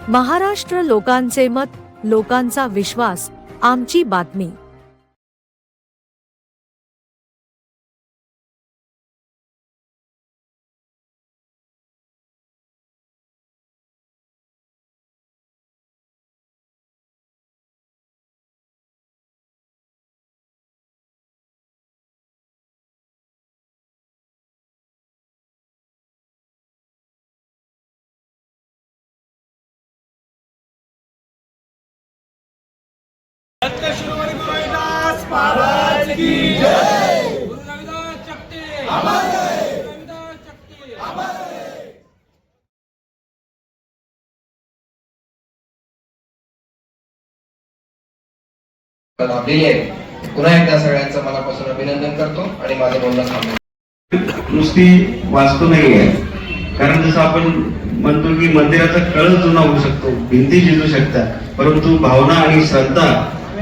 महाराष्ट्र लोकांचे मत, लोकांचा विश्वास, आमची बातमी। शिरोमणी गुरु रविदास महाराज की जय। गुरु रविदास शक्ति अमर है। रविदास शक्ति अमर है। पुन्हा एकदा सगळ्यांचं मनापासून अभिनंदन करतो आणि माझं बोलणं थांबवतो। नुसती वास्तू नाहीये, कारण जसं आपण म्हणतो की मंदिराचा कळस जुना होऊ शकतो, भिंती झिजू शकतात, परंतु भावना आणि श्रद्धा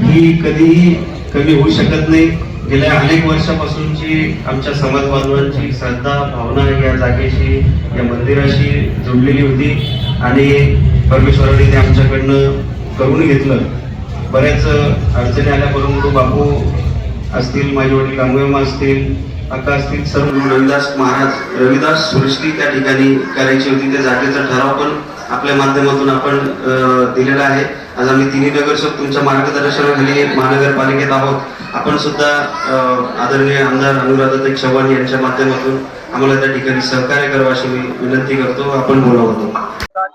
ही कधीही कमी होऊ शकत नाही। गेल्या अनेक वर्षापासूनची आमच्या समाज बांधवांची श्रद्धा भावना या जागेशी, या मंदिराशी जोडलेली होती आणि परमेश्वराने ते आमच्याकडनं करून घेतलं। बऱ्याच अडचणी आल्या, परंतु बापू असतील, माझे वडील गांगुमामा असतील, अक्का असतील, सर्व रविदास महाराज रविदास सृष्टी त्या ठिकाणी करायची होती। त्या जागेचा ठराव पण आपल्या माध्यमातून आपण दिलेला आहे। आज आम्ही तिन्ही नगरसेवक तुमच्या मार्गदर्शनाखाली महानगरपालिकेत आहोत। आपण सुद्धा आदरणीय आमदार अनुराधाताई चव्हाण यांच्या माध्यमातून आम्हाला त्या ठिकाणी सहकार्य करावं अशी मी विनंती करतो। आपण बोलावतो।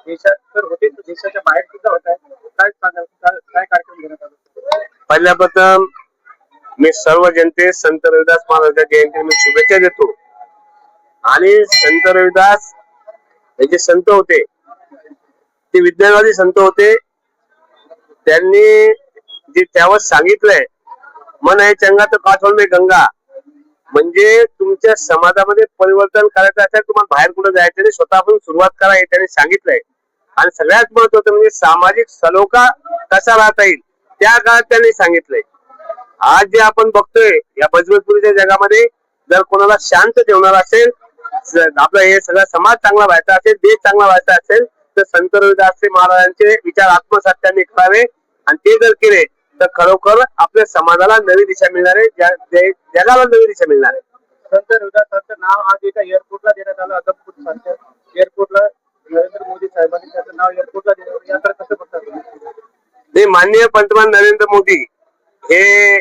देशात तर होते, देशाच्या बाहेर सुद्धा होत आहे, काय सांगाल, काय कार्यक्रम घेण्यात आला? पहिल्याप्रथम मी सर्व जनतेस संत रविदास महाराजांच्या जयंतीनिमित्त शुभेच्छा देतो। आणि संत रविदास हे जे संत होते ते विज्ञानवादी संत होते। त्यांनी जे त्यावर सांगितलंय, मन आहे चंगा तर काठोल में गंगा, म्हणजे तुमच्या समाजामध्ये परिवर्तन करायचं असेल, तुम्हाला बाहेर कुठे जायचं नाही, स्वतःपासून सुरुवात करा हे त्यांनी सांगितलंय। आणि सगळ्यात महत्त्वाचं म्हणजे सामाजिक सलोखा कसा राहता येईल त्या काळात त्यांनी सांगितलंय। आज जे आपण बघतोय या बजबजपुरीच्या जगामध्ये, जर कोणाला शांत ठेवणार असेल, आपला हे सगळा समाज चांगला व्हायचा असेल, देश चांगला व्हायचा असेल, तर संत रविदास महाराजांचे विचार आत्मसात त्यांनी करावे। आणि ते जर केले तर खरोखर आपल्या समाजाला नवी दिशा मिळणार आहे, जगाला नवी दिशा मिळणार आहे। संत रविदासांचं नाव आज एका एअरपोर्टला देण्यात आलं, अदमपूर सारख्या एअरपोर्टला नरेंद्र मोदी साहेबांनी त्याचं नाव एअरपोर्टला देण्यावर याकडे कसं बघतात? माननीय पंतप्रधान नरेंद्र मोदी हे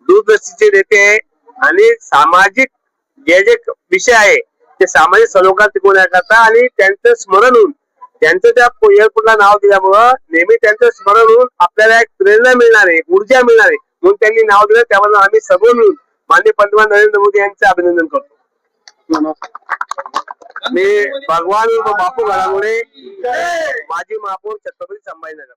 दूरदृष्टीचे नेते आहे आणि सामाजिक जे जे विषय आहे ते सामाजिक सलोखा टिकवण्याकरता आणि त्यांचं स्मरण होऊन त्यांचं त्या एअरपोर्टला नाव दिल्यामुळं नेहमी त्यांचं स्मरण होऊन आपल्याला एक प्रेरणा मिळणार आहे, ऊर्जा मिळणार आहे, म्हणून त्यांनी नाव दिलं। त्याबद्दल आम्ही सर्व मिळून माननीय पंतप्रधान नरेंद्र मोदी यांचं अभिनंदन करतो। मी भगवान बापू घडामोडे, माजी महापौर छत्रपती संभाजीनगर।